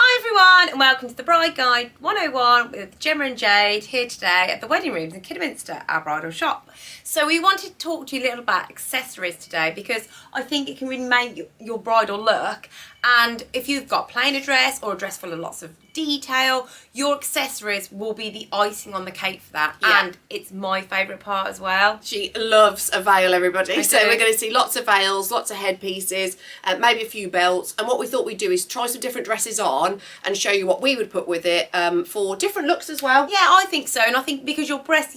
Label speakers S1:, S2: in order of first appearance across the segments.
S1: Hi everyone and welcome to the Bride Guide 101 with Gemma and Jade here today at the Wedding Rooms in Kidderminster, our bridal shop. So we wanted to talk to you a little about accessories today because I think it can really make your bridal look, and if you've got plain a dress or a dress full of lots of detail, your accessories will be the icing on the cake for that. Yeah. And it's my favourite part as well.
S2: She loves a veil, everybody. So we're going to see lots of veils, lots of headpieces, maybe a few belts. And what we thought we'd do is try some different dresses on and show you what we would put with it for different looks as well.
S1: Yeah, I think so. And I think because your breast.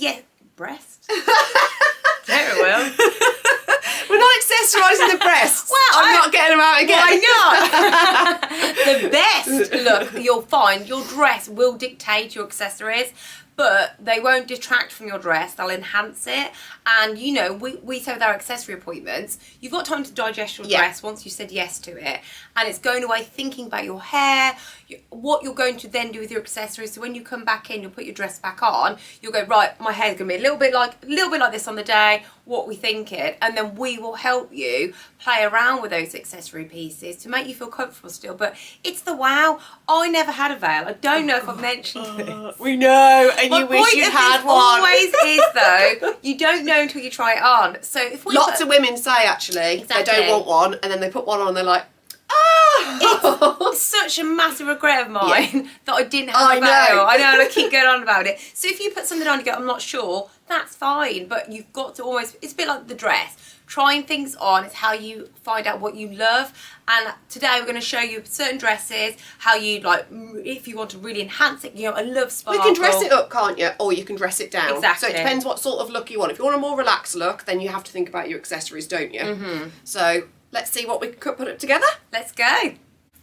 S1: Very well.
S2: We're not accessorising the breasts.
S1: Well,
S2: I'm not getting them out again.
S1: Why not? The best look you'll find, your dress will dictate your accessories, but they won't detract from your dress, they'll enhance it. And you know, we say with our accessory appointments, you've got time to digest your dress once you said yes to it, and it's going away thinking about your hair, what you're going to then do with your accessories. So when you come back in, you'll put your dress back on, you'll go, right, my hair's gonna be a little bit like this on the day, what we thinking, and then we will help you play around with those accessory pieces to make you feel comfortable still. But it's the wow. I never had a veil. I don't know if I've mentioned this.
S2: We know, and you wish you had one.
S1: Always is though. You don't know until you try it on. So if we
S2: lots of women say actually they don't want one, and then they put one on and they're like, oh,
S1: it's such a massive regret of mine that I didn't have a veil. I know, and I keep going on about it. So if you put something on and you go, I'm not sure, that's fine, but you've got to almost, it's a bit like the dress. Trying things on is how you find out what you love. And today we're going to show you certain dresses, how you like, if you want to really enhance it. You know, I love sparkle.
S2: You can dress it up, can't you? Or you can dress it down.
S1: Exactly.
S2: So it depends what sort of look you want. If you want a more relaxed look, then you have to think about your accessories, don't you? Mm-hmm. So let's see what we could put up together.
S1: Let's go.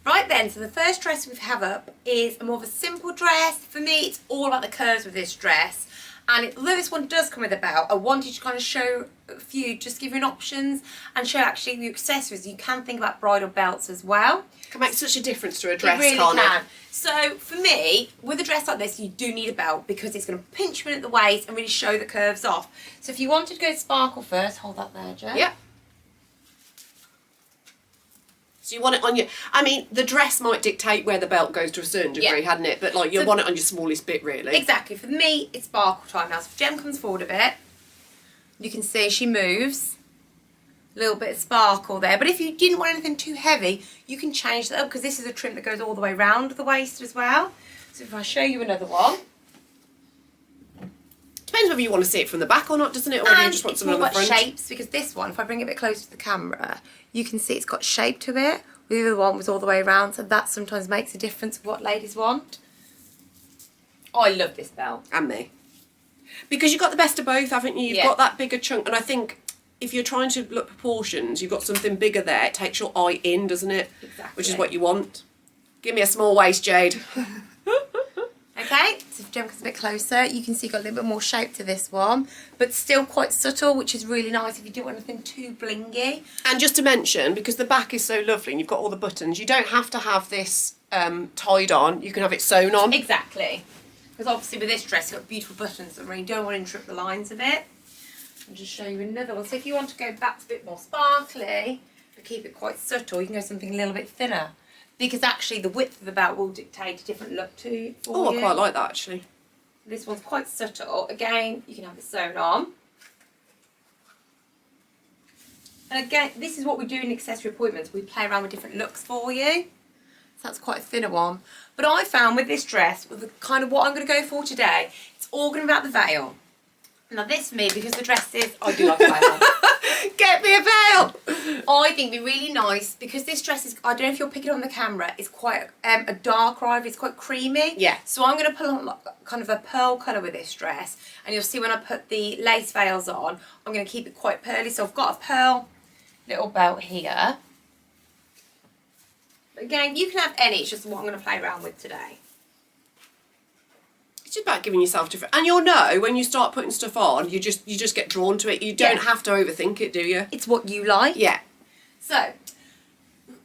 S1: Right then, so the first dress we have up is a more of a simple dress. For me, it's all about the curves with this dress. And although this one does come with a belt, I wanted to kind of show a few, just give you an options and show actually the accessories. You can think about bridal belts as well.
S2: It can make such a difference to a dress,
S1: it really
S2: can't
S1: can.
S2: It?
S1: So for me, with a dress like this, you do need a belt because it's going to pinch you in at the waist and really show the curves off. So if you wanted to go sparkle first, hold that there, Jo.
S2: Yep. So you want it on your, I mean, the dress might dictate where the belt goes to a certain degree, hadn't it? But like, you want it on your smallest bit, really.
S1: Exactly. For me, it's sparkle time now. So if Jem comes forward a bit, you can see she moves. A little bit of sparkle there. But if you didn't want anything too heavy, you can change that up because this is a trim that goes all the way round the waist as well. So if I show you another one.
S2: Depends whether you want to see it from the back or not, doesn't it? Or do you just want something on the front?
S1: Shapes, because this one, if I bring it a bit closer to the camera, you can see it's got shape to it. The other one was all the way around, so that sometimes makes a difference of what ladies want. Oh, I love this belt.
S2: And me. Because you've got the best of both, haven't you? You've got that bigger chunk, and I think if you're trying to look proportions, you've got something bigger there. It takes your eye in, doesn't it?
S1: Exactly.
S2: Which is what you want. Give me a small waist, Jade.
S1: Okay, so if Jem comes a bit closer, you can see you've got a little bit more shape to this one, but still quite subtle, which is really nice if you don't want anything too blingy.
S2: And just to mention, because the back is so lovely and you've got all the buttons, you don't have to have this tied on, you can have it sewn on.
S1: Exactly. Because obviously with this dress, you've got beautiful buttons and you don't want to interrupt the lines of it. I'll just show you another one. So if you want to go back to a bit more sparkly, but keep it quite subtle, you can go something a little bit thinner. Because actually the width of the belt will dictate a different look for you.
S2: I quite like that actually.
S1: This one's quite subtle. Again, you can have it sewn on. And again, this is what we do in accessory appointments. We play around with different looks for you. So that's quite a thinner one. But I found with this dress, with the kind of what I'm going to go for today, it's all going to be about the veil. Now this for me, because the dress is, I do like a veil.
S2: Get me a veil!
S1: I think it'd be really nice because this dress is, I don't know if you'll pick it on the camera, it's quite a dark ivory, it's quite creamy.
S2: Yeah.
S1: So I'm going to pull on kind of a pearl colour with this dress, and you'll see when I put the lace veils on, I'm going to keep it quite pearly. So I've got a pearl little belt here. But again, you can have any, it's just what I'm going to play around with today.
S2: It's just about giving yourself different, and you'll know when you start putting stuff on, you just get drawn to it. You don't have to overthink it, do you?
S1: It's what you like.
S2: Yeah.
S1: So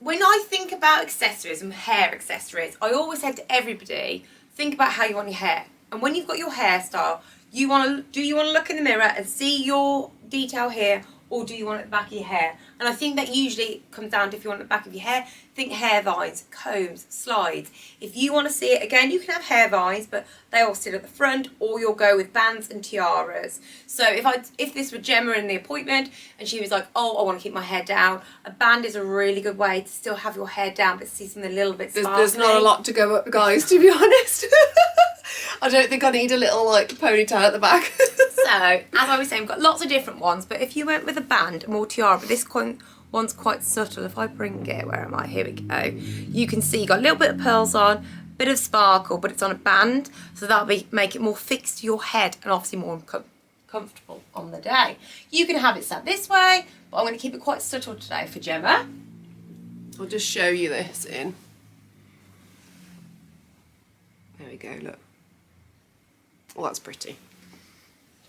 S1: when I think about accessories and hair accessories, I always say to everybody, think about how you want your hair. And when you've got your hairstyle, do you want to look in the mirror and see your detail here, or do you want it at the back of your hair? And I think that usually comes down to if you want it at the back of your hair, think hair vines, combs, slides. If you want to see it, again, you can have hair vines, but they all sit at the front, or you'll go with bands and tiaras. So if this were Gemma in the appointment and she was like, oh, I want to keep my hair down, a band is a really good way to still have your hair down but see something a little bit sparkly.
S2: There's not a lot to go up, guys, to be honest. I don't think I need a little like ponytail at the back.
S1: So, as I was saying, we've got lots of different ones, but if you went with a band, a more tiara, but this one's quite subtle. If I bring it, where am I? Here we go. You can see you got a little bit of pearls on, bit of sparkle, but it's on a band, so that'll make it more fixed to your head and obviously more comfortable on the day. You can have it sat this way, but I'm going to keep it quite subtle today for Gemma.
S2: I'll just show you this in. There we go, look. Oh, that's pretty.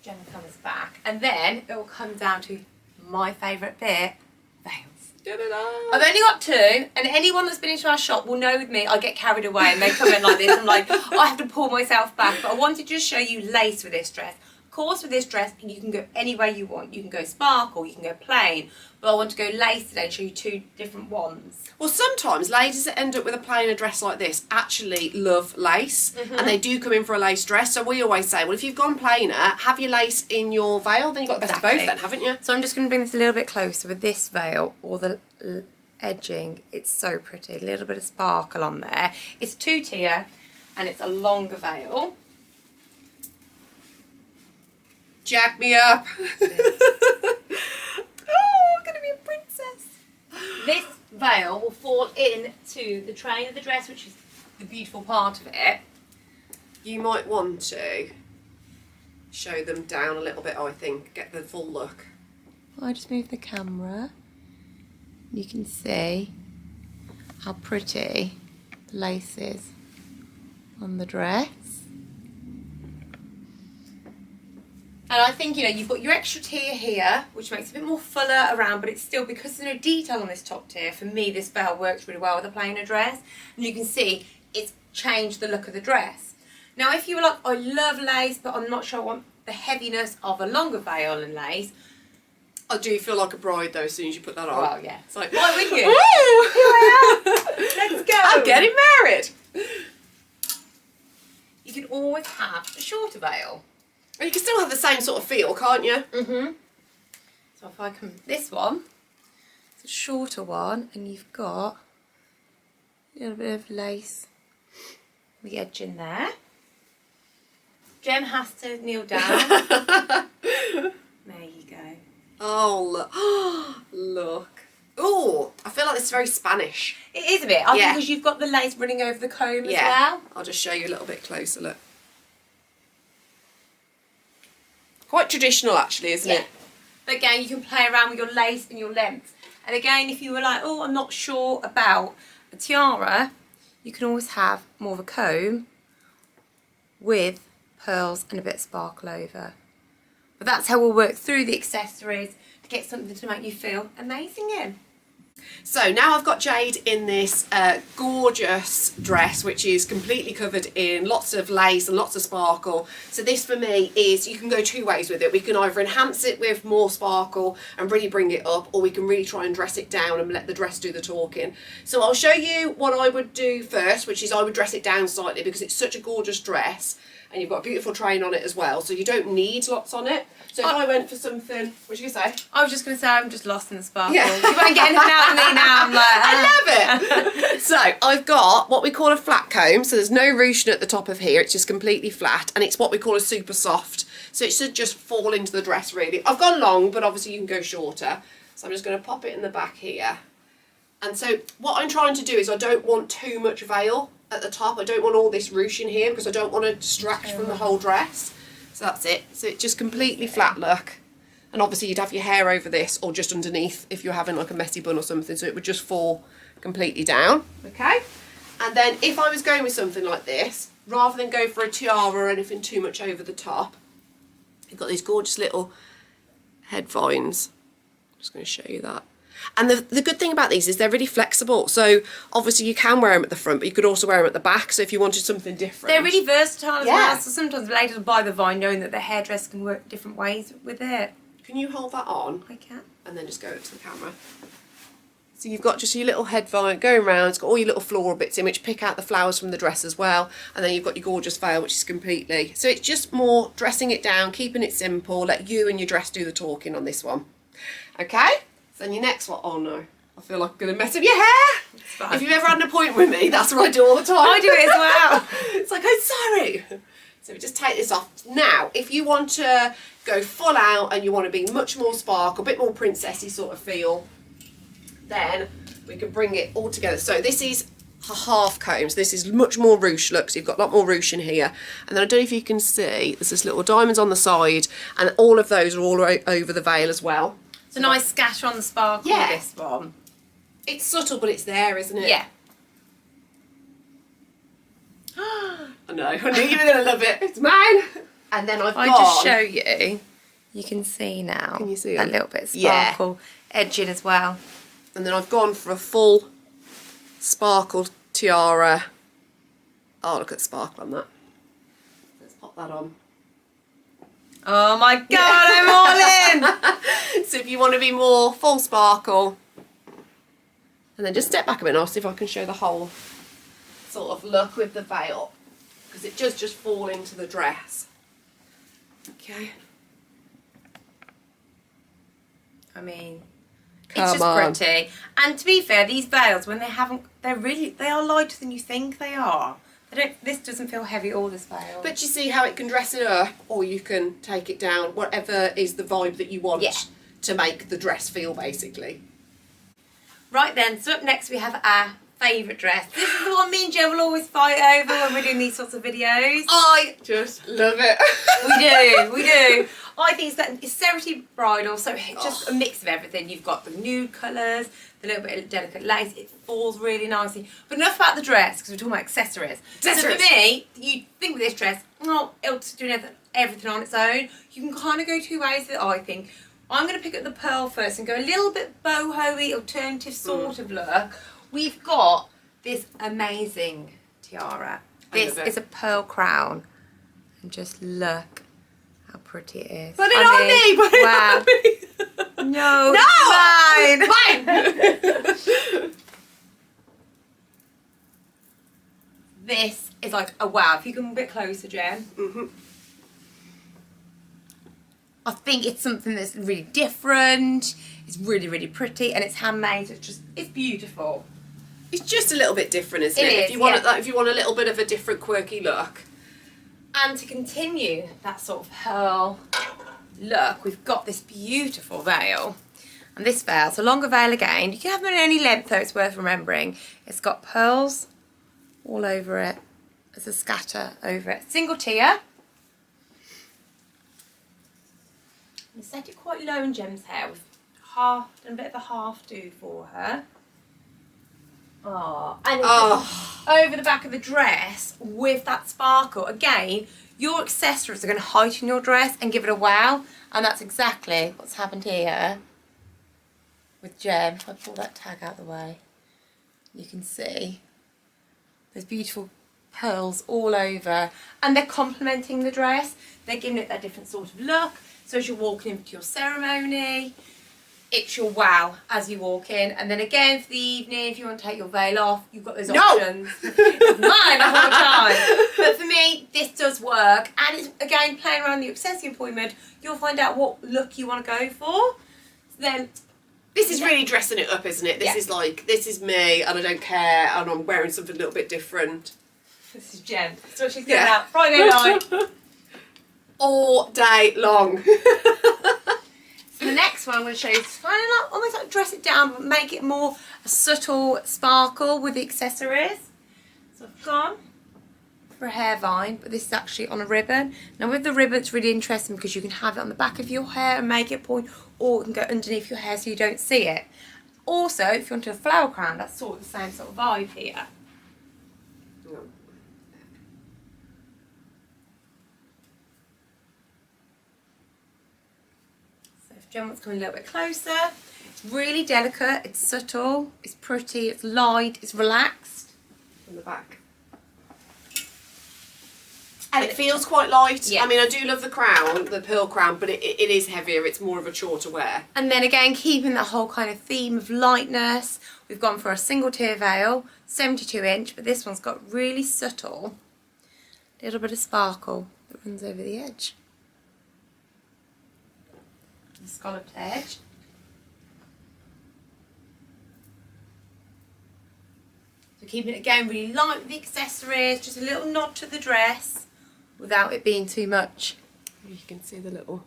S1: Gemma comes back, and then it will come down to my favourite bit, veils. I've only got 2, and anyone that's been into our shop will know with me, I get carried away and they come in like this. I'm like, I have to pull myself back. But I wanted to just show you lace with this dress. Of course, with this dress, you can go any way you want. You can go sparkle, you can go plain. But I want to go lace today and show you 2 different ones.
S2: Well, sometimes ladies that end up with a plainer dress like this actually love lace, and they do come in for a lace dress. So we always say, well, if you've gone plainer, have your lace in your veil, then you've got the best of both then, haven't you?
S1: So I'm just going to bring this a little bit closer with this veil, or the edging. It's so pretty, a little bit of sparkle on there. It's 2-tier, and it's a longer veil.
S2: Jack me up.
S1: Oh, I'm going to be a princess. This veil will fall into the train of the dress, which is the beautiful part of it.
S2: You might want to show them down a little bit, I think, get the full look.
S1: I just move the camera. You can see how pretty the lace is on the dress. And I think, you know, you've got your extra tier here, which makes it a bit more fuller around, but it's still, because there's no detail on this top tier, for me this veil works really well with a plainer dress. And you can see it's changed the look of the dress. Now, if you were like, I love lace, but I'm not sure I want the heaviness of a longer veil and lace.
S2: I do feel like a bride, though, as soon as you put that on.
S1: Well, yeah.
S2: It's like,
S1: why would you?
S2: Woo!
S1: Here I am. Let's go.
S2: I'm getting married.
S1: You can always have a shorter veil.
S2: And you can still have the same sort of feel, can't you?
S1: Mm-hmm. So if I come, this one, it's a shorter one, and you've got a little bit of lace, the edge in there. Jem has to kneel down. There you go.
S2: Oh, look. Look. Oh, I feel like this is very Spanish.
S1: It is a bit. I think because you've got the lace running over the comb as well.
S2: I'll just show you a little bit closer, look. Quite traditional, actually, isn't it?
S1: But again, you can play around with your lace and your length. And again, if you were like, oh, I'm not sure about a tiara, you can always have more of a comb with pearls and a bit of sparkle over. But that's how we'll work through the accessories to get something to make you feel amazing in.
S2: So now I've got Jade in this gorgeous dress, which is completely covered in lots of lace and lots of sparkle. So this for me is, you can go 2 ways with it. We can either enhance it with more sparkle and really bring it up, or we can really try and dress it down and let the dress do the talking. So I'll show you what I would do first, which is I would dress it down slightly because it's such a gorgeous dress. And you've got a beautiful train on it as well, so you don't need lots on it. So if I went for something, what you gonna say?
S1: I was just going to say I'm just lost in the sparkle. Yeah. You won't get anything out of me now. I'm like,
S2: I love it. So I've got what we call a flat comb. So there's no ruching at the top of here. It's just completely flat, and it's what we call a super soft. So it should just fall into the dress really. I've gone long, but obviously you can go shorter. So I'm just going to pop it in the back here. And so what I'm trying to do is I don't want too much veil at the top. I don't want all this ruching here because I don't want to distract from the whole dress. So that's it. So it's just completely flat look. And obviously you'd have your hair over this or just underneath if you're having like a messy bun or something, so it would just fall completely down. Okay. And then if I was going with something like this, rather than go for a tiara or anything too much over the top, you've got these gorgeous little head vines. I'm just going to show you that. And the good thing about these is they're really flexible. So obviously you can wear them at the front, but you could also wear them at the back. So if you wanted something different.
S1: They're really versatile as well. So sometimes ladies will buy the vine knowing that their hairdress can work different ways with it.
S2: Can you hold that on?
S1: I can.
S2: And then just go to the camera. So you've got just your little head vine going around, it's got all your little floral bits in which pick out the flowers from the dress as well, and then you've got your gorgeous veil which is completely, so it's just more dressing it down, keeping it simple, let you and your dress do the talking on this one. Okay, so then your next one, oh no, I feel like I'm going to mess up your hair.
S1: It's fine.
S2: If you've ever had an appointment with me, that's what I do all the time.
S1: I do it as well.
S2: It's like, I'm sorry. So we just take this off. Now, if you want to go full out and you want to be much more sparkle, a bit more princessy sort of feel, then we can bring it all together. So this is a half comb, so this is much more ruche look, so you've got a lot more ruche in here. And then I don't know if you can see, there's this little diamonds on the side, and all of those are all over the veil as well.
S1: It's a nice scatter on the sparkle with this one.
S2: It's subtle, but it's there, isn't it?
S1: Yeah.
S2: I know, I knew you were going to love it. It's mine. And then I've
S1: I
S2: got...
S1: just show you. You can see now.
S2: Can you see
S1: that
S2: it?
S1: little bit of sparkle edging as well.
S2: And then I've gone for a full sparkle tiara. Oh, look at the sparkle on that. Let's pop that on.
S1: Oh my god, I'm all in!
S2: So if you want to be more full sparkle, and then just step back a bit and I'll see if I can show the whole sort of look with the veil, because it does just fall into the dress. Okay.
S1: I mean, it's just pretty. And to be fair, these veils, when they are lighter than you think they are. This doesn't feel heavy, all this veil.
S2: But you see how it can dress it up, or you can take it down, whatever is the vibe that you want to make the dress feel, basically.
S1: Right then, so up next we have our favourite dress. This is the one me and Jo will always fight over when we're doing these sorts of videos.
S2: I just love it.
S1: We do. I think it's Serity Bridal, so it's just a mix of everything. You've got the nude colours, the little bit of delicate lace, it falls really nicely. But enough about the dress, because we're talking about accessories. So for me, you think with this dress, it'll do everything on its own. You can kind of go two ways with it, I think. I'm going to pick up the pearl first and go a little bit boho-y, alternative sort of look. We've got this amazing tiara. This is a pearl crown. And just look how pretty it is.
S2: Put it on me! Put it on me!
S1: No,
S2: Mine!
S1: This is like a wow. If you come a bit closer, Jen. I think it's something that's really different. It's really, really pretty, and it's handmade. It's beautiful.
S2: It's just a little bit different, isn't it?
S1: It is,
S2: if you want a little bit of a different, quirky look.
S1: And to continue that sort of pearl look, we've got this beautiful veil. And this veil, it's a longer veil again. You can have them in any length, though, it's worth remembering. It's got pearls all over it. There's a scatter over it. Single tier. You set it quite low in Gem's hair. We've done a bit of a half do for her. Oh, and it's over the back of the dress with that sparkle. Again, your accessories are going to heighten your dress and give it a wow. And that's exactly what's happened here with Gem. If I pull that tag out of the way, you can see there's beautiful pearls all over. And they're complementing the dress. They're giving it that different sort of look. So as you're walking into your ceremony, it's your wow as you walk in. And then again for the evening, if you want to take your veil off, you've got those options. It's mine the whole time. But for me, this does work. And it's, again, playing around the accessory appointment, you'll find out what look you want to go for. So then,
S2: this is really dressing it up, isn't it? This is like, this is me and I don't care and I'm wearing something a little bit different.
S1: This is Jen. That's what she's going out Friday night.
S2: All day long.
S1: So the next one I'm going to show you is kind of like, almost like dress it down but make it more a subtle sparkle with the accessories. So I've gone for a hair vine, but this is actually on a ribbon. Now with the ribbon it's really interesting because you can have it on the back of your hair and make it point, or it can go underneath your hair so you don't see it. Also, if you want to do a flower crown, that's sort of the same sort of vibe here. Jen wants to come a little bit closer. It's really delicate, it's subtle, it's pretty, it's light, it's relaxed.
S2: From the back. And it feels quite light.
S1: Yeah.
S2: I mean, I do love the crown, the pearl crown, but it is heavier. It's more of a chore to wear.
S1: And then again, keeping that whole kind of theme of lightness, we've gone for a single tier veil, 72 inch, but this one's got really subtle, little bit of sparkle that runs over the edge. The scalloped edge. So keeping it again really light with the accessories, just a little nod to the dress without it being too much.
S2: You can see the little,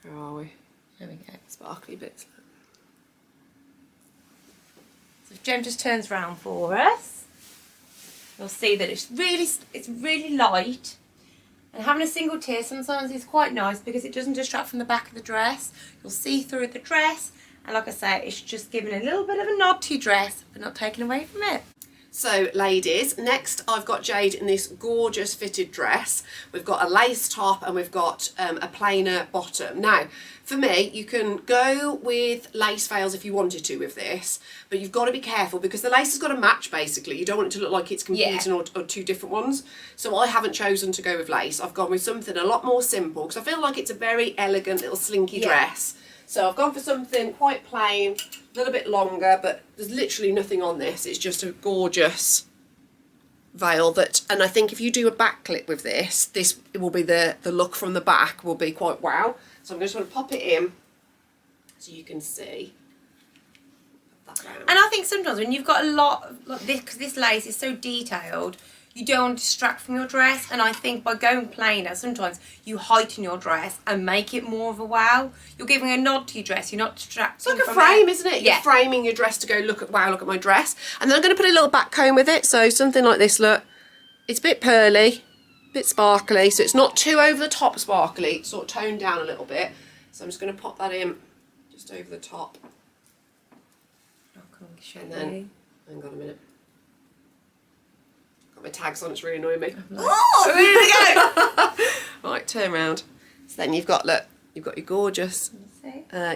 S2: where are we?
S1: There we go.
S2: Sparkly bits.
S1: So if Jem just turns round for us, you'll see that it's really light. And having a single tier sometimes is quite nice because it doesn't distract from the back of the dress. You'll see through the dress, and like I say, it's just giving a little bit of a nod to your dress, but not taking away from it.
S2: So ladies, next I've got Jade in this gorgeous fitted dress. We've got a lace top and we've got a plainer bottom. Now, for me, you can go with lace veils if you wanted to with this, but you've got to be careful because the lace has got to match basically. You don't want it to look like it's competing or two different ones. So I haven't chosen to go with lace. I've gone with something a lot more simple because I feel like it's a very elegant little slinky dress. So I've gone for something quite plain, a little bit longer, but there's literally nothing on this. It's just a gorgeous veil that, and I think if you do a back clip with this, it will be the look from the back will be quite wow. So I'm just going to pop it in so you can see.
S1: And I think sometimes when you've got a lot of like this, because this lace is so detailed, you don't want to distract from your dress, and I think by going plainer, sometimes you heighten your dress and make it more of a wow. You're giving a nod to your dress, you're not distracting.
S2: It's like a frame, isn't it? You're framing your dress to go, look at my dress. And then I'm going to put a little back comb with it, so something like this, look. It's a bit pearly, a bit sparkly, so it's not too over the top sparkly, it's sort of toned down a little bit. So I'm just going to pop that in just over the top. And then, hang on a minute. My tags on, it's really annoying me. Oh, here we go. Right, turn around. So then you've got, look, you've got your gorgeous.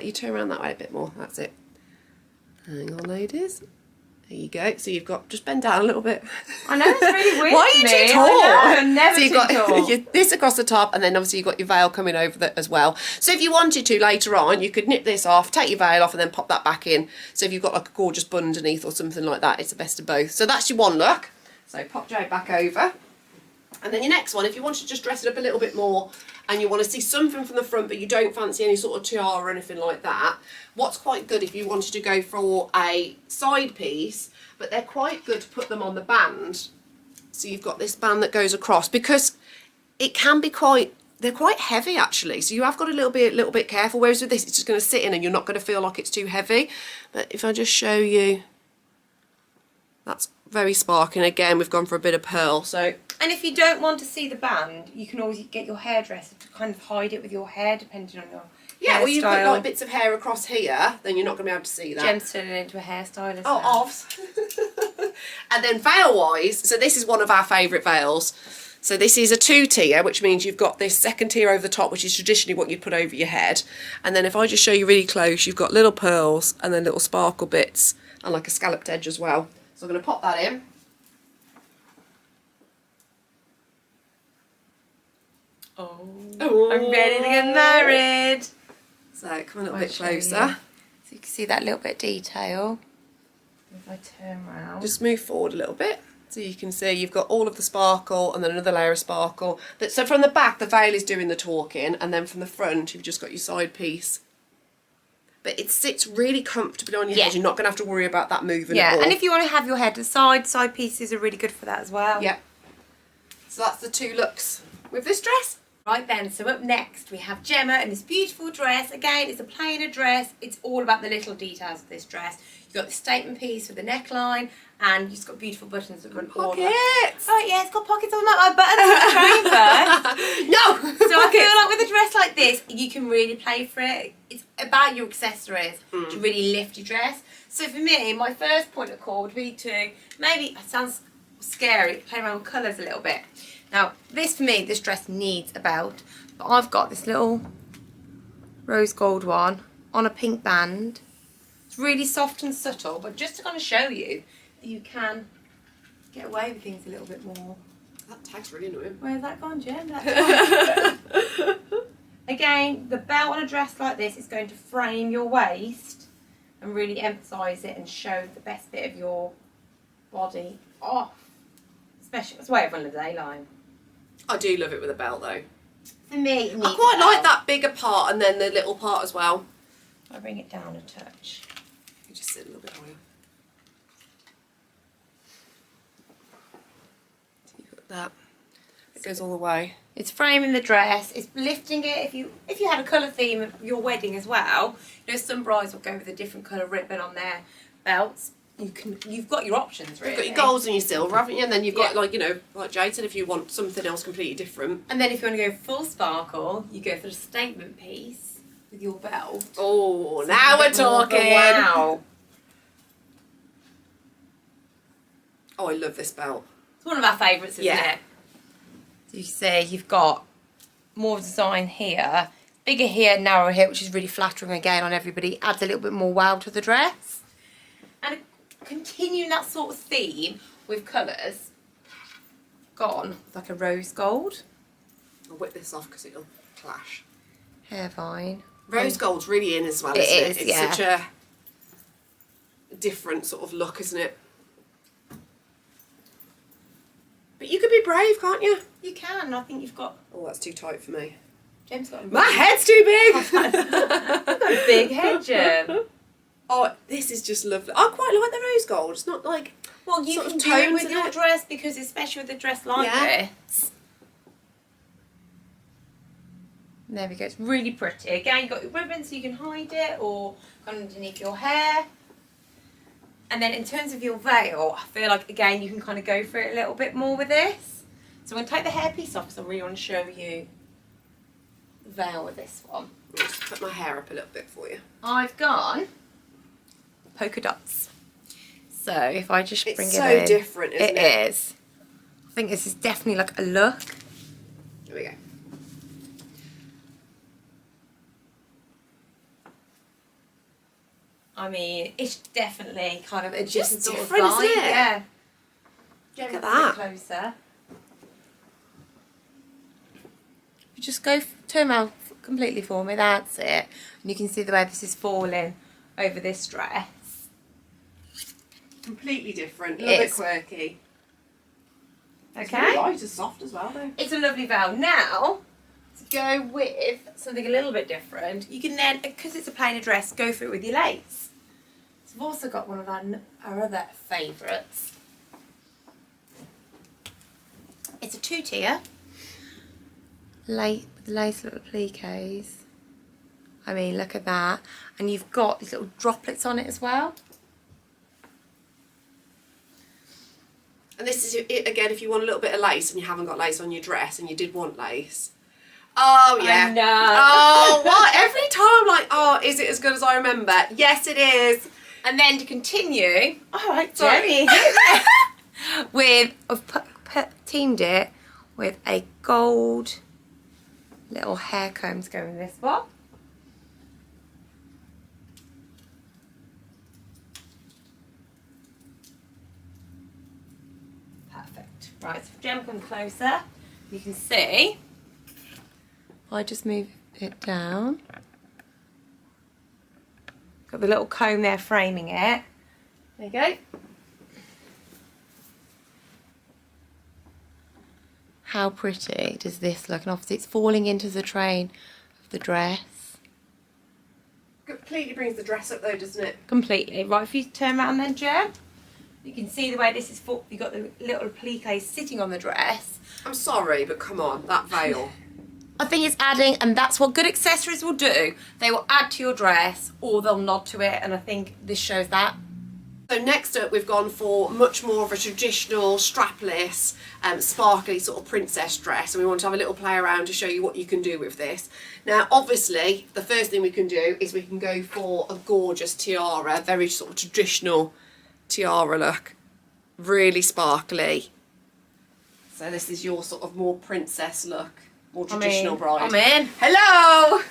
S2: You turn around that way a bit more. That's it. Hang on, ladies. There you go. So you've got, just bend down a little bit.
S1: I know, it's really weird.
S2: Why are you too tall?
S1: I'm never
S2: so you've
S1: too
S2: got
S1: tall.
S2: this across the top, and then obviously you've got your veil coming over that as well. So if you wanted to later on, you could nip this off, take your veil off, and then pop that back in. So if you've got like a gorgeous bun underneath or something like that, it's the best of both. So that's your one look. So pop Jade back over. And then your next one, if you want to just dress it up a little bit more and you want to see something from the front but you don't fancy any sort of tiara or anything like that, what's quite good if you wanted to go for a side piece, but they're quite good to put them on the band. So you've got this band that goes across because it can be they're quite heavy actually, so you have got a little bit careful, whereas with this it's just going to sit in and you're not going to feel like it's too heavy. But if I just show you, that's very sparkling. Again, we've gone for a bit of pearl. So,
S1: and if you don't want to see the band, you can always get your hairdresser to kind of hide it with your hair, depending on your
S2: well, you put like bits of hair across here, then you're not going to be able to see that.
S1: Jem's turning into a hairstylist.
S2: Oh, offs. And then veil-wise, so this is one of our favourite veils. So this is a 2-tier, which means you've got this second tier over the top, which is traditionally what you'd put over your head. And then if I just show you really close, you've got little pearls and then little sparkle bits and like a scalloped edge as well. So I'm going to pop that in.
S1: Oh, I'm ready to get married.
S2: So come a little bit closer.
S1: So you can see that little bit of detail. If I turn around.
S2: Just move forward a little bit. So you can see you've got all of the sparkle and then another layer of sparkle. So from the back, the veil is doing the talking, and then from the front, you've just got your side piece. But it sits really comfortably on your head. You're not going to have to worry about that moving at all.
S1: And if you want to have your head to the side pieces are really good for that as well.
S2: Yeah. So that's the two looks with this dress.
S1: Right then, so up next we have Gemma in this beautiful dress. Again, it's a plainer dress. It's all about the little details of this dress. You've got the statement piece with the neckline, and you've just got beautiful buttons that run all
S2: pockets.
S1: Oh yeah, it's got pockets on that. My buttons are trained.
S2: No.
S1: So I feel like with a dress like this, you can really play for it. It's about your accessories to really lift your dress. So for me, my first point of call would be to maybe, it sounds scary, play around with colours a little bit. Now, this for me, this dress needs a belt, but I've got this little rose gold one on a pink band. It's really soft and subtle, but just to kind of show you that you can get away with things a little bit more.
S2: That tag's really annoying.
S1: Where's that gone, Jen? Again, the belt on a dress like this is going to frame your waist and really emphasise it and show the best bit of your body off. Especially, that's why everyone loves A-line.
S2: I do love it with a belt though.
S1: For me,
S2: I quite like that bigger part and then the little part as well.
S1: I'll bring it down a touch.
S2: You just sit a little bit higher. That it goes all the way.
S1: It's framing the dress. It's lifting it. If you had a colour theme of your wedding as well, you know, some brides will go with a different colour ribbon on their belts. You've got your options really.
S2: You've got your golds and your silver, haven't you? And then you've got like, you know, like Jade said, if you want something else completely different.
S1: And then if you want to go full sparkle, you go for the statement piece with your belt.
S2: Oh, so now we're talking.
S1: Wow.
S2: Oh, I love this belt.
S1: It's one of our favourites, isn't it? So you see, you've got more design here, bigger here, narrower here, which is really flattering again on everybody. Adds a little bit more wow to the dress. And continuing that sort of theme with colours, gone like a rose gold.
S2: I'll whip this off because it'll clash.
S1: Hair vine.
S2: Rose gold's really in as well, isn't it? It's such a different sort of look, isn't it? But you could be brave, can't you?
S1: You can. I think you've got...
S2: Oh, that's too tight for me.
S1: Jem's got...
S2: My head's too big!
S1: You've got a big head, Jem.
S2: Oh, this is just lovely. I quite like the rose gold. It's not like...
S1: Well, you can do it with your dress because especially with a dress like this. There we go. It's really pretty. Again, you've got your ribbon so you can hide it or underneath your hair. And then in terms of your veil, I feel like, again, you can kind of go for it a little bit more with this. So I'm going to take the hairpiece off because I really want to show you the veil with this one.
S2: I'll just put my hair up a little bit for you.
S1: I've gone polka dots. So if I just bring it in.
S2: It's so different, isn't it?
S1: It is. I think this is definitely like a look.
S2: Here we go.
S1: I mean, it's definitely kind of a
S2: just
S1: sort
S2: different,
S1: of vibe.
S2: isn't it?
S1: Yeah.
S2: Look at that.
S1: Closer. You just go turn around completely for me. That's it. And you can see the way this is falling over this dress.
S2: Completely different. A little bit quirky.
S1: Okay.
S2: It's really light and soft as well, though.
S1: It's a lovely veil. Now, to go with something a little bit different, you can then, because it's a plainer dress, go for it with your lace. So I've also got one of our other favourites. It's a two-tier. Lace little pliques. I mean, look at that. And you've got these little droplets on it as well.
S2: And this is it again, if you want a little bit of lace and you haven't got lace on your dress and you did want lace. Oh, yeah.
S1: I know.
S2: Oh, what? Every time I'm like, oh, is it as good as I remember? Yes, it is.
S1: And then to continue,
S2: all right,
S1: Jenny, I've teamed it with a gold little hair comb to go in this one. Perfect. Right, so if Jem come closer, you can see. I just move it down. Got the little comb there framing it. There you go. How pretty does this look? And obviously it's falling into the train of the dress.
S2: Completely brings the dress up though, doesn't it?
S1: Completely. Right, if you turn around then, Jem, you can see the way this is full. You've got the little pliques sitting on the dress.
S2: I'm sorry, but come on, that veil.
S1: I think it's adding, and that's what good accessories will do. They will add to your dress or they'll nod to it, and I think this shows that.
S2: So next up we've gone for much more of a traditional strapless, sparkly sort of princess dress, and we want to have a little play around to show you what you can do with this. Now obviously the first thing we can do is we can go for a gorgeous tiara, very sort of traditional tiara look, really sparkly. So this is your sort of more princess look, more traditional bride.
S1: I'm in.
S2: Hello!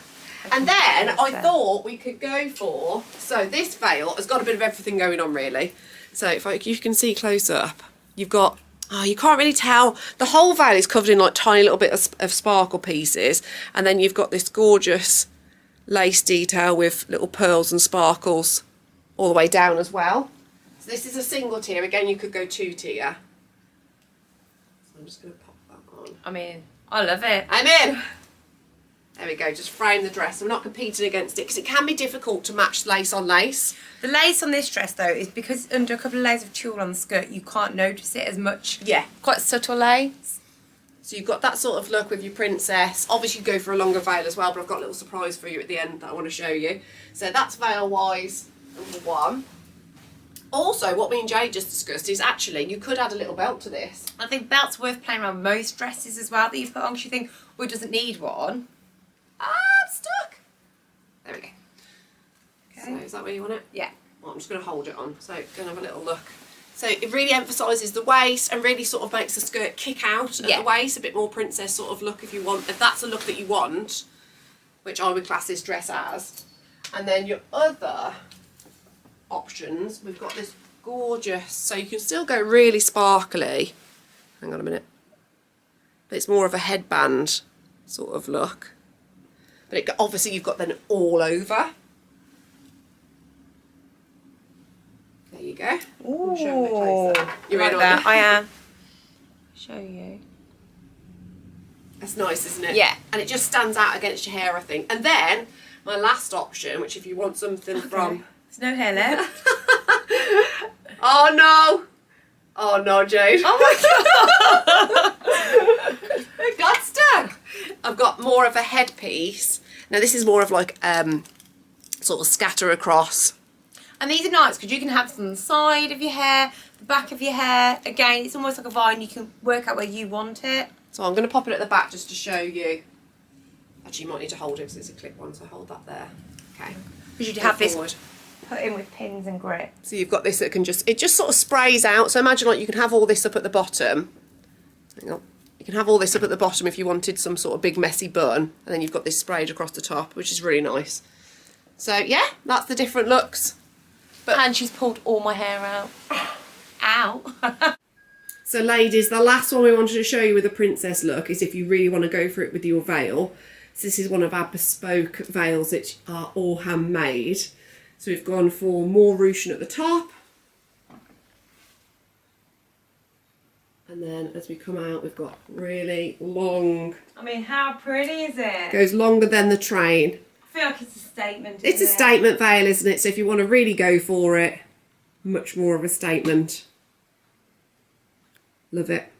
S2: And then I thought we could go for, so this veil has got a bit of everything going on really. So if you can see close up, you've got Oh, you can't really tell. The whole veil is covered in like tiny little bit of sparkle pieces, and then you've got this gorgeous lace detail with little pearls and sparkles all the way down as well. So this is a single tier. Again, you could go 2-tier. So I'm just going to pop that on.
S1: I mean, I love it.
S2: I'm in. There we go, just frame the dress. I'm not competing against it because it can be difficult to match lace on lace.
S1: The lace on this dress though is because under a couple of layers of tulle on the skirt you can't notice it as much.
S2: Yeah.
S1: Quite subtle lace.
S2: So you've got that sort of look with your princess. Obviously you go for a longer veil as well, but I've got a little surprise for you at the end that I want to show you. So that's veil wise number 1. Also, what me and Jade just discussed is actually you could add a little belt to this.
S1: I think belt's worth playing around with most dresses as well that you put on because you think, oh, it doesn't need one.
S2: Ah, I'm stuck. There we go.
S1: Okay.
S2: So is that where you want it?
S1: Yeah.
S2: Well, I'm just going to hold it on. So going to have a little look. So it really emphasises the waist and really sort of makes the skirt kick out at the waist, a bit more princess sort of look if you want, if that's the look that you want, which I would class this dress as. And then your other options, we've got this gorgeous, so you can still go really sparkly. Hang on a minute. But it's more of a headband sort of look. But it, obviously you've got then all over. There you go.
S1: Ooh,
S2: show a bit closer. You're
S1: like
S2: in
S1: that.
S2: on it?
S1: I am. Show you.
S2: That's nice, isn't it?
S1: Yeah.
S2: And it just stands out against your hair, I think. And then my last option, which if you want something from...
S1: There's no hair left.
S2: Oh no! Oh no, Jade.
S1: Oh my god!
S2: It got stuck. I've got more of a headpiece. Now this is more of like sort of scatter across.
S1: And these are nice because you can have them on the side of your hair, the back of your hair. Again, it's almost like a vine. You can work out where you want it.
S2: So I'm going to pop it at the back just to show you. Actually, you might need to hold it because it's a clip one, so hold that there. Okay.
S1: Because you'd have this put in with pins and grip.
S2: So you've got this that can just, it just sort of sprays out. So imagine like you can have all this up at the bottom. Hang on. You can have all this up at the bottom if you wanted some sort of big messy bun. And then you've got this sprayed across the top, which is really nice. So yeah, that's the different looks.
S1: But and she's pulled all my hair out. Ow.
S2: So ladies, the last one we wanted to show you with a princess look is if you really want to go for it with your veil. So this is one of our bespoke veils which are all handmade. So we've gone for more ruching at the top. And then as we come out, we've got really long.
S1: I mean, how pretty is it?
S2: Goes longer than the train.
S1: I feel like it's a statement.
S2: It's a statement veil, isn't it? So if you want to really go for it, much more of a statement. Love it.